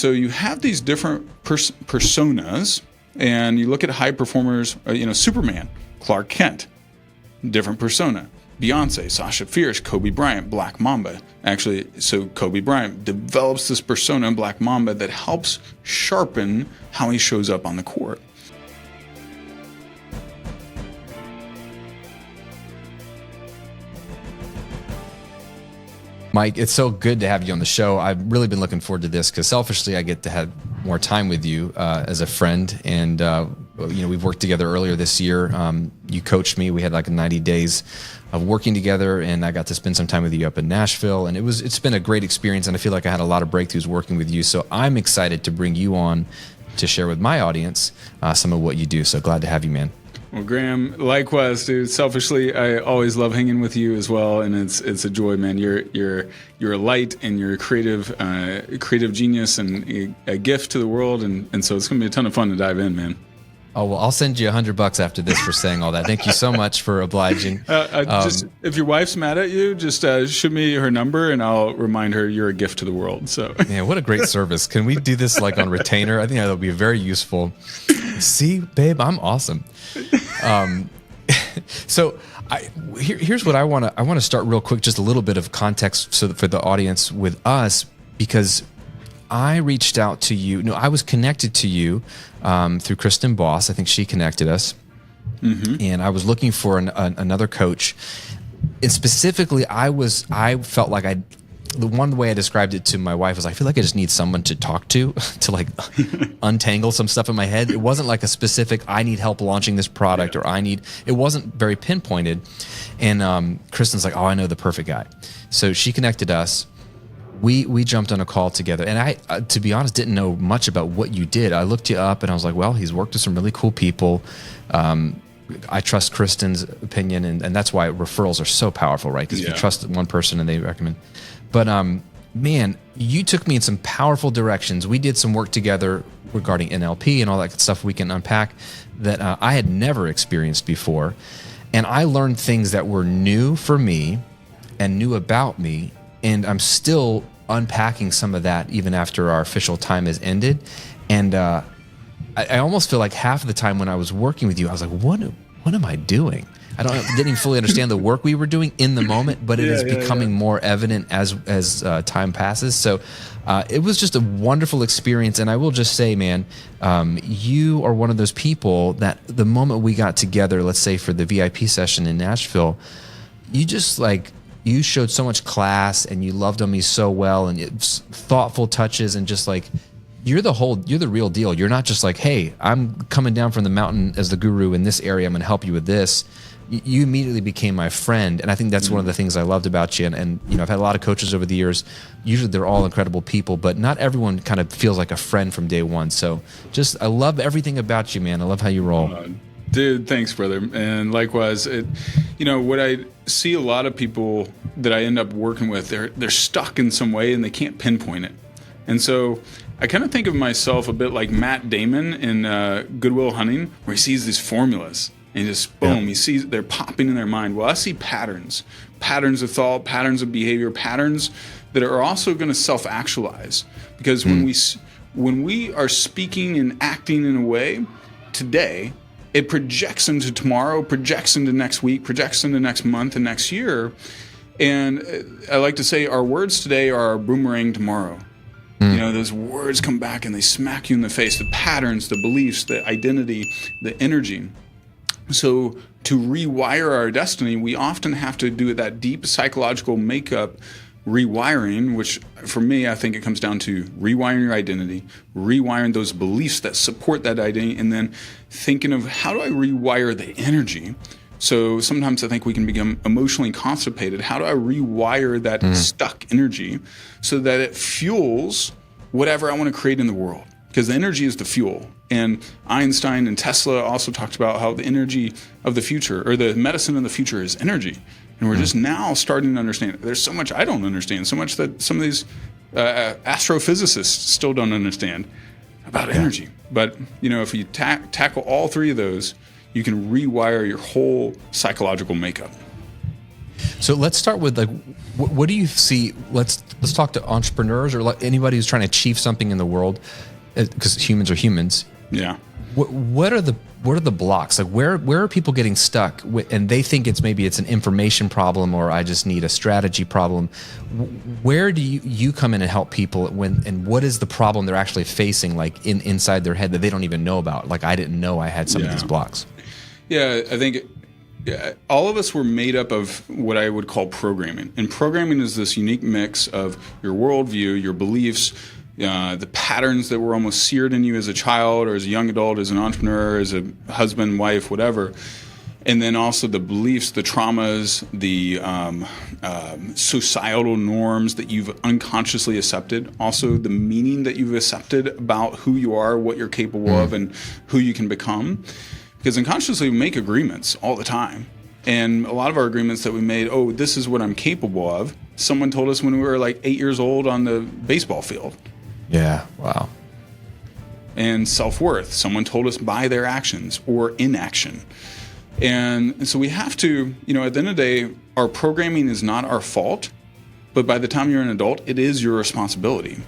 so you have these different personas, and you look at high performers, Superman, Clark Kent, different persona. Beyonce, Sasha Fierce, Kobe Bryant, Black Mamba. Actually, so Kobe Bryant develops this persona in Black Mamba that helps sharpen how he shows up on the court. Mike, it's so good to have you on the show. I've really been looking forward to this because selfishly, I get to have more time with you as a friend. And, we've worked together earlier this year. You coached me. We had like 90 days of working together, and I got to spend some time with you up in Nashville. And it's been a great experience, and I feel like I had a lot of breakthroughs working with you. So I'm excited to bring you on to share with my audience some of what you do. So glad to have you, man. Well, Graham, likewise, dude. Selfishly, I always love hanging with you as well, and it's a joy, man. You're a light, and you're a creative genius, and a gift to the world, and so it's gonna be a ton of fun to dive in, man. Oh, well, I'll send you $100 after this for saying all that. Thank you so much for obliging. Just if your wife's mad at you, just shoot me her number, and I'll remind her you're a gift to the world. So, man, what a great service! Can we do this like on retainer? I think that'll be very useful. See, babe, I'm awesome. So here's what I want to start real quick, just a little bit of context so that for the audience with us, because I reached out to you. No, I was connected to you through Kristen Boss. I think she connected us. Mm-hmm. And I was looking for another coach. And specifically, I felt like the one way I described it to my wife was I feel like I just need someone to talk to like untangle some stuff in my head. It wasn't like a specific, I need help launching this product, or it wasn't very pinpointed. And Kristen's like, oh, I know the perfect guy. So she connected us. We jumped on a call together, and I, to be honest, didn't know much about what you did. I looked you up, and I was like, well, he's worked with some really cool people. I trust Kristen's opinion, and that's why referrals are so powerful, right? Because if you trust one person and they recommend. But man, you took me in some powerful directions. We did some work together regarding NLP and all that stuff we can unpack that I had never experienced before. And I learned things that were new for me and new about me. And I'm still unpacking some of that even after our official time has ended. And I almost feel like half of the time when I was working with you, I was like, what am I doing? Didn't even fully understand the work we were doing in the moment, but it is becoming more evident as time passes. So it was just a wonderful experience. And I will just say, man, you are one of those people that the moment we got together, let's say for the VIP session in Nashville, you showed so much class, and you loved on me so well, and it's thoughtful touches, and just like, you're the real deal. You're not just like, hey, I'm coming down from the mountain as the guru in this area, I'm going to help you with this. You immediately became my friend, and I think that's one of the things I loved about you. And I've had a lot of coaches over the years. Usually they're all incredible people, but not everyone kind of feels like a friend from day one. So I love everything about you, man. I love how you roll. Dude, thanks, brother. And likewise, what I see a lot of people that I end up working with, they're stuck in some way and they can't pinpoint it. And so I kind of think of myself a bit like Matt Damon in Good Will Hunting, where he sees these formulas and just boom, he sees they're popping in their mind. Well, I see patterns of thought, patterns of behavior, patterns that are also going to self-actualize. Because when we are speaking and acting in a way today, it projects into tomorrow, projects into next week, projects into next month and next year. And I like to say our words today are our boomerang tomorrow. Those words come back and they smack you in the face, the patterns, the beliefs, the identity, the energy. So to rewire our destiny, we often have to do that deep psychological makeup rewiring, which for me, I think it comes down to rewiring your identity, rewiring those beliefs that support that identity, and then thinking of how do I rewire the energy. So sometimes I think we can become emotionally constipated. How do I rewire that stuck energy so that it fuels whatever I want to create in the world? Because the energy is the fuel. And Einstein and Tesla also talked about how the energy of the future, or the medicine of the future, is energy. And we're just now starting to understand. There's so much I don't understand, so much that some of these astrophysicists still don't understand about energy. But if you tackle all three of those, you can rewire your whole psychological makeup. So let's start with like, what do you see? Let's talk to entrepreneurs or anybody who's trying to achieve something in the world, because humans are humans. Yeah. What are the blocks? Like where are people getting stuck and they think it's an information problem or I just need a strategy problem? Where do you come in and help people and what is the problem they're actually facing, like inside their head that they don't even know about? Like I didn't know I had some of these blocks. Yeah, I think all of us were made up of what I would call programming. And programming is this unique mix of your worldview, your beliefs, the patterns that were almost seared in you as a child or as a young adult, as an entrepreneur, as a husband, wife, whatever. And then also the beliefs, the traumas, the societal norms that you've unconsciously accepted. Also the meaning that you've accepted about who you are, what you're capable of, and who you can become. Because unconsciously we make agreements all the time. And a lot of our agreements that we made, this is what I'm capable of. Someone told us when we were like 8 years old on the baseball field. Yeah, wow. And self-worth. Someone told us by their actions or inaction. And so we have to, at the end of the day, our programming is not our fault, but by the time you're an adult, it is your responsibility.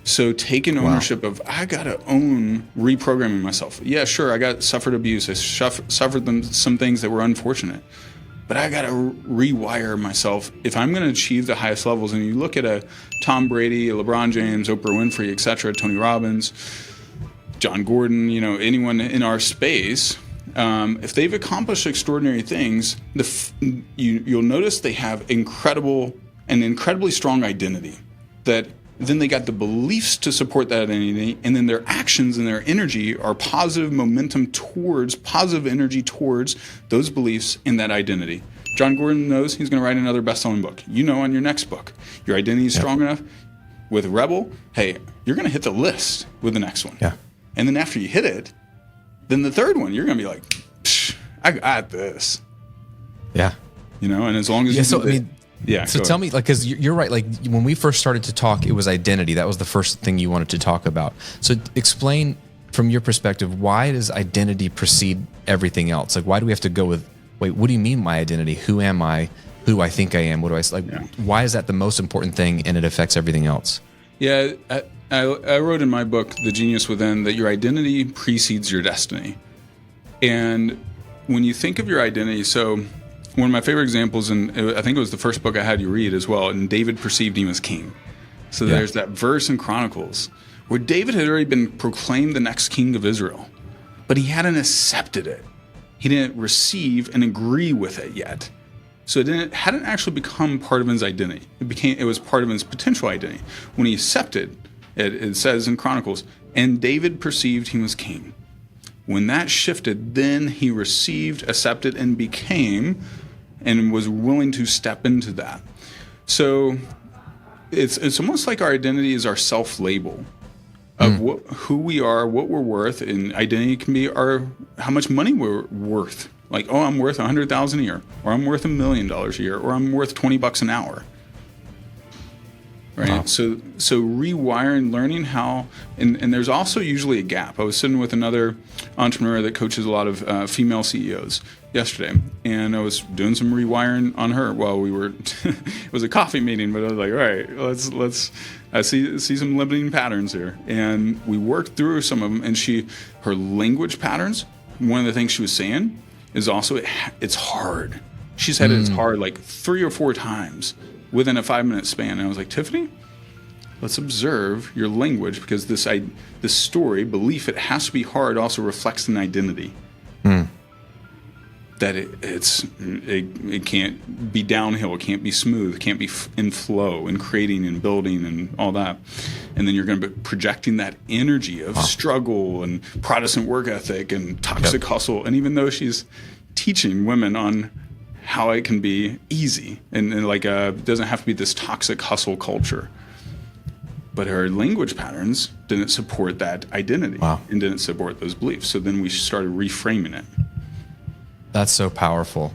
So taking ownership of, I got to own reprogramming myself. Yeah, sure, I suffered abuse. I suffered some things that were unfortunate. But I got to rewire myself. If I'm going to achieve the highest levels, and you look at a Tom Brady, a LeBron James, Oprah Winfrey, et cetera, Tony Robbins, John Gordon, anyone in our space, if they've accomplished extraordinary things, you'll notice they have an incredibly strong identity. That then they got the beliefs to support that identity, and then their actions and their energy are positive energy towards those beliefs in that identity. John Gordon knows he's going to write another best-selling book. On your next book, your identity is strong enough. With Rebel, hey, you're going to hit the list with the next one. Yeah. And then after you hit it, then the third one, you're going to be like, I got this. Yeah. And as long as So tell me, because you're right, like when we first started to talk, it was identity. That was the first thing you wanted to talk about. So explain from your perspective, why does identity precede everything else? Like, why do we have to go with, wait, what do you mean my identity? Who am I? Who do I think I am? What do I like? Yeah. Why is that the most important thing and it affects everything else? Yeah, I wrote in my book, The Genius Within, that your identity precedes your destiny. And when you think of your identity, so one of my favorite examples, and I think it was the first book I had you read as well, and David perceived him as king. So there's that verse in Chronicles where David had already been proclaimed the next king of Israel, but he hadn't accepted it. He didn't receive and agree with it yet. So it hadn't actually become part of his identity. It was part of his potential identity. When he accepted, it says in Chronicles, and David perceived he was king. When that shifted, then he received, accepted, and became, and was willing to step into that. So it's almost like our identity is our self-label of who we are, what we're worth, and identity can be how much money we're worth. Like, I'm worth $100,000 a year, or I'm worth $1 million a year, or I'm worth $20 an hour. Right. Wow. So rewiring, learning how, and there's also usually a gap. I was sitting with another entrepreneur that coaches a lot of female CEOs yesterday, and I was doing some rewiring on her while we were. It was a coffee meeting, but I was like, all right, let's. I see some limiting patterns here, and we worked through some of them. And her language patterns. One of the things she was saying is also it's hard. She said it's hard like 3 or 4 times within a 5-minute span. And I was like, Tiffany, let's observe your language, because this story, belief, it has to be hard, also reflects an identity. That it can't be downhill, it can't be smooth, it can't be in flow and creating and building and all that. And then you're going to be projecting that energy of struggle and Protestant work ethic and toxic hustle. And even though she's teaching women on how it can be easy and it doesn't have to be this toxic hustle culture. But her language patterns didn't support that identity and didn't support those beliefs. So then we started reframing it. That's so powerful.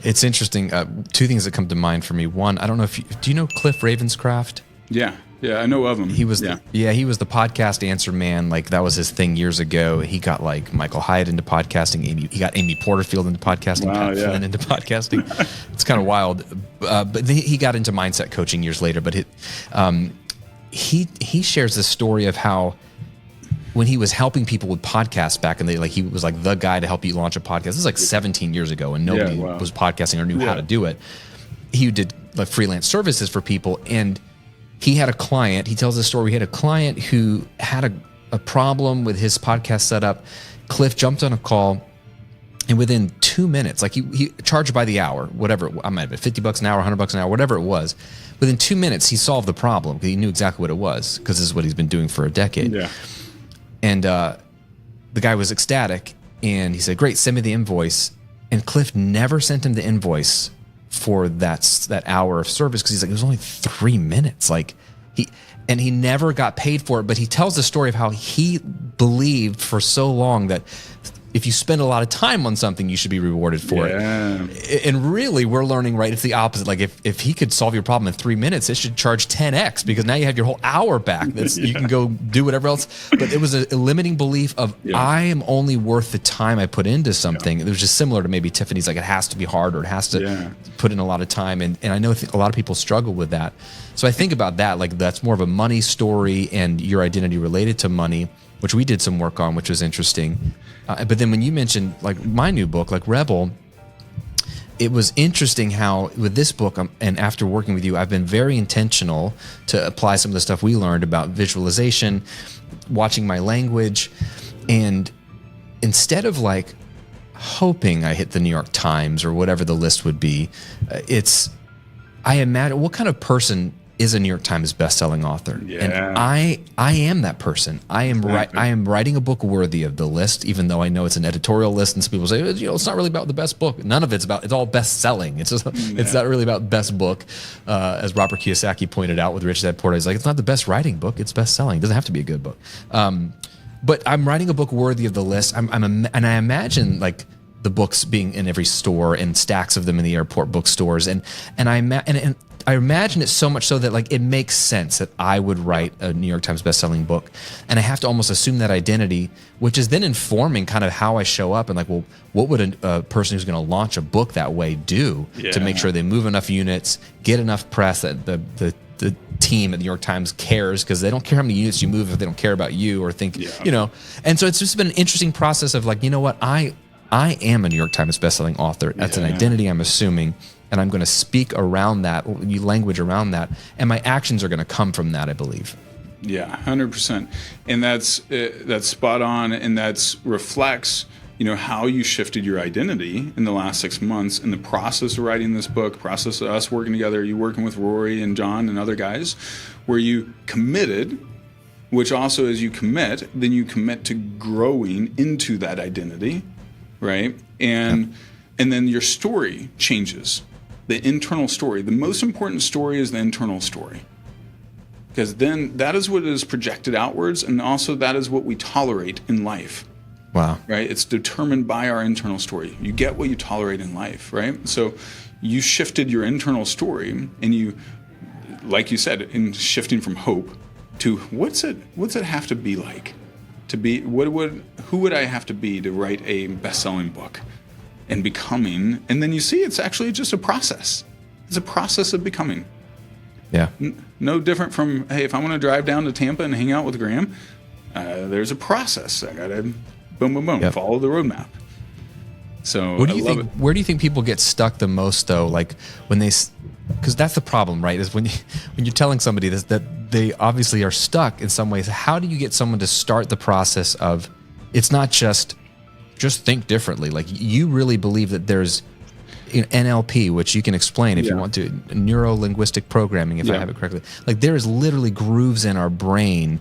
It's interesting. 2 things that come to mind for me. One, I don't know do you know Cliff Ravenscraft? Yeah. Yeah, I know of him. He was he was the podcast answer man. Like that was his thing years ago. He got like Michael Hyatt into podcasting. He got Amy Porterfield into podcasting. Wow, Pat Flynn into podcasting. It's kind of wild. But he got into mindset coaching years later. But he shares this story of how when he was helping people with podcasts back in the day, like he was like the guy to help you launch a podcast. This is like 17 years ago, and nobody was podcasting or knew how to do it. He did like freelance services for people, and he had a client. He tells this story. He had a client who had a problem with his podcast setup. Cliff jumped on a call, and within 2 minutes, like he charged by the hour, whatever. I might have been $50 an hour, $100 an hour, whatever it was. Within 2 minutes, he solved the problem because he knew exactly what it was, because this is what he's been doing for a decade. Yeah. And the guy was ecstatic, and he said, "Great, send me the invoice." And Cliff never sent him the invoice for that hour of service, because he's like, it was only 3 minutes. Like he never got paid for it. But he tells the story of how he believed for so long that if you spend a lot of time on something, you should be rewarded for it. And really, we're learning, right? It's the opposite. Like if he could solve your problem in 3 minutes, it should charge 10x, because now you have your whole hour back. You can go do whatever else. But it was a limiting belief of I am only worth the time I put into something. It was just similar to maybe Tiffany's, like it has to be hard, or it has to put in a lot of time. And I know a lot of people struggle with that. So I think about that, like that's more of a money story and your identity related to money, which we did some work on, which was interesting. But then when you mentioned like my new book, like Rebel, it was interesting how with this book, and after working with you, I've been very intentional to apply some of the stuff we learned about visualization, watching my language, and instead of like hoping I hit the New York Times or whatever the list would be, I imagine what kind of person is a New York Times bestselling author. Yeah. And I am that person. I am writing a book worthy of the list, even though I know it's an editorial list, and some people say, it's not really about the best book. None of it's all best selling. It's not really about best book. As Robert Kiyosaki pointed out with Rich Dad Poor Dad, he's like, it's not the best writing book, it's best selling. It doesn't have to be a good book. But I'm writing a book worthy of the list. And I imagine like the books being in every store and stacks of them in the airport bookstores. And I imagine it so much so that like it makes sense that I would write a New York Times bestselling book, and I have to almost assume that identity, which is then informing kind of how I show up. And like, well, what would a person who's going to launch a book that way do to make sure they move enough units, get enough press, that the team at the New York Times cares, because they don't care how many units you move if they don't care about you or think And so it's just been an interesting process of like, you know what, I am a New York Times bestselling author. That's an identity I'm assuming. And I'm going to speak around that, language around that, and my actions are going to come from that, I believe. Yeah, 100%. And that's spot on, and that's reflects, how you shifted your identity in the last 6 months in the process of writing this book, process of us working together, you working with Rory and John and other guys, where you committed, which also as you commit, then you commit to growing into that identity, right? And then your story changes. The internal story. The most important story is the internal story. Because then that is what is projected outwards, and also that is what we tolerate in life. Wow. Right? It's determined by our internal story. You get what you tolerate in life, right? So you shifted your internal story, and you, like you said, in shifting from hope to what's it have to be like? Who would I have to be to write a best-selling book? And becoming, and then you see it's actually just a process. It's a process of becoming. Yeah. No different from, hey, if I want to drive down to Tampa and hang out with Graham, there's a process. I got to boom, follow the roadmap. So where do you think people get stuck the most though? Like when because that's the problem, right? Is when you're telling somebody this, that they obviously are stuck in some ways. How do you get someone to start the process of, it's not just think differently. Like you really believe that there's NLP, which you can explain if you want to, neuro-linguistic programming, if I have it correctly. Like there is literally grooves in our brain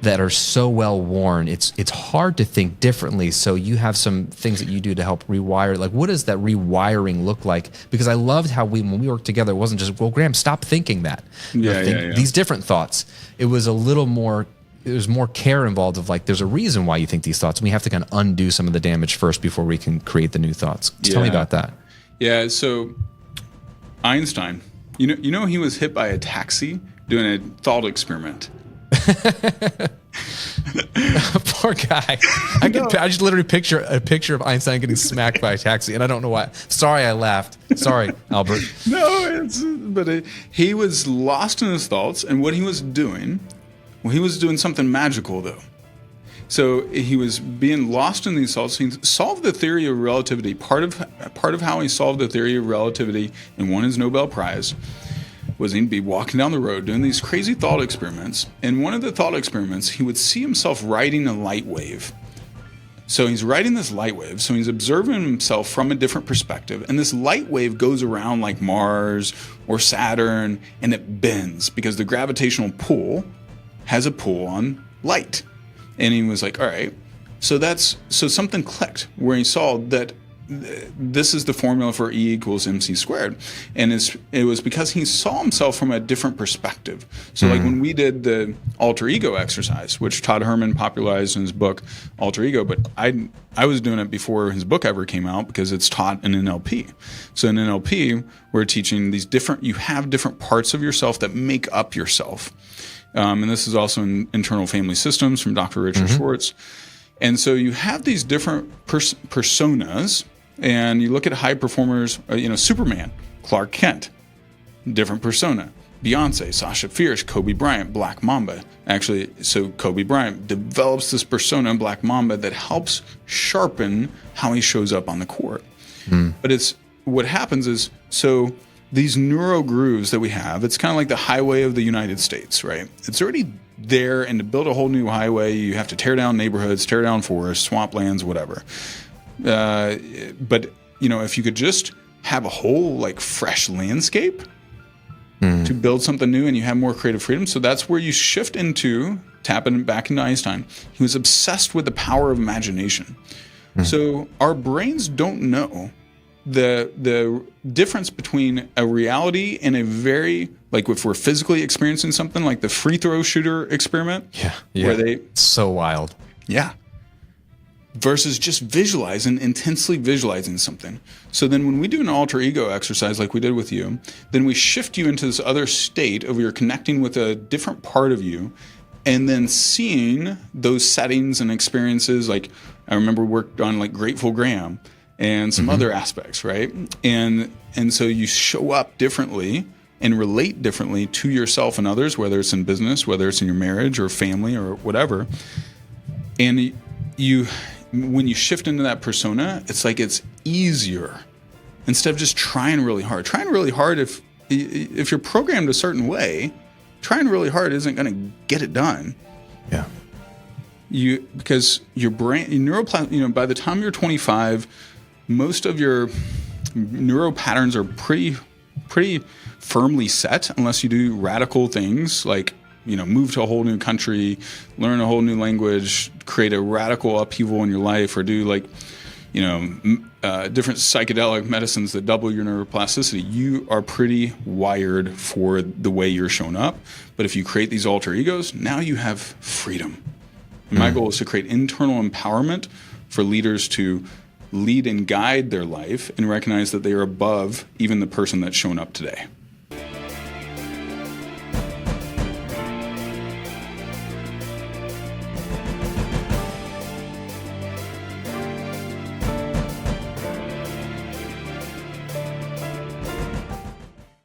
that are so well worn. It's hard to think differently. So you have some things that you do to help rewire. Like what does that rewiring look like? Because I loved how when we worked together, it wasn't just, well, Graham, stop thinking that. These different thoughts. It was a little more, there's more care involved of like, there's a reason why you think these thoughts. And we have to kind of undo some of the damage first before we can create the new thoughts. Tell me about that. Yeah. So Einstein, he was hit by a taxi doing a thought experiment. Poor guy. I just literally picture a picture of Einstein getting smacked by a taxi, and I don't know why. Sorry, I laughed. Sorry, Albert. No, he was lost in his thoughts, and what he was doing, he was doing something magical though. So he was being lost in these thoughts. He solved the theory of relativity. Part of how he solved the theory of relativity and won his Nobel Prize was he'd be walking down the road doing these crazy thought experiments. And one of the thought experiments, he would see himself riding a light wave. So he's riding this light wave. So he's observing himself from a different perspective. And this light wave goes around like Mars or Saturn, and it bends because the gravitational pull has a pull on light. And he was like, all right, so something clicked where he saw that this is the formula for E equals MC squared. And it was because he saw himself from a different perspective. So like when we did the alter ego exercise, which Todd Herman popularized in his book, Alter Ego, but I was doing it before his book ever came out because it's taught in NLP. So in NLP, we're teaching you have different parts of yourself that make up yourself. And this is also in Internal Family Systems from Dr. Richard Schwartz. And so you have these different personas, and you look at high performers, Superman, Clark Kent, different persona. Beyonce, Sasha Fierce, Kobe Bryant, Black Mamba. Actually, so Kobe Bryant develops this persona in Black Mamba that helps sharpen how he shows up on the court. But what happens is, so these neuro grooves that we have, it's kind of like the highway of the United States, right? It's already there, and to build a whole new highway, you have to tear down neighborhoods, tear down forests, swamplands, whatever. But if you could just have a whole like fresh landscape to build something new, and you have more creative freedom. So that's where you shift into tapping back into Einstein. He was obsessed with the power of imagination. So our brains don't know the difference between a reality and a very, like if we're physically experiencing something like the free throw shooter experiment. Yeah. Where so wild. Yeah. Versus just intensely visualizing something. So then when we do an alter ego exercise like we did with you, then we shift you into this other state of you're connecting with a different part of you, and then seeing those settings and experiences. Like I remember we worked on like Grateful Graham and some other aspects, right? And so you show up differently and relate differently to yourself and others, whether it's in business, whether it's in your marriage or family or whatever. And when you shift into that persona, it's like it's easier instead of just trying really hard. Trying really hard, if you're programmed a certain way, trying really hard isn't going to get it done. Yeah. Because your brain, by the time you're 25, most of your neuro patterns are pretty firmly set, unless you do radical things like move to a whole new country, learn a whole new language, create a radical upheaval in your life, or do different psychedelic medicines that double your neuroplasticity. You are pretty wired for the way you're shown up. But if you create these alter egos, now you have freedom. And my goal is to create internal empowerment for leaders to lead and guide their life and recognize that they are above even the person that's shown up today.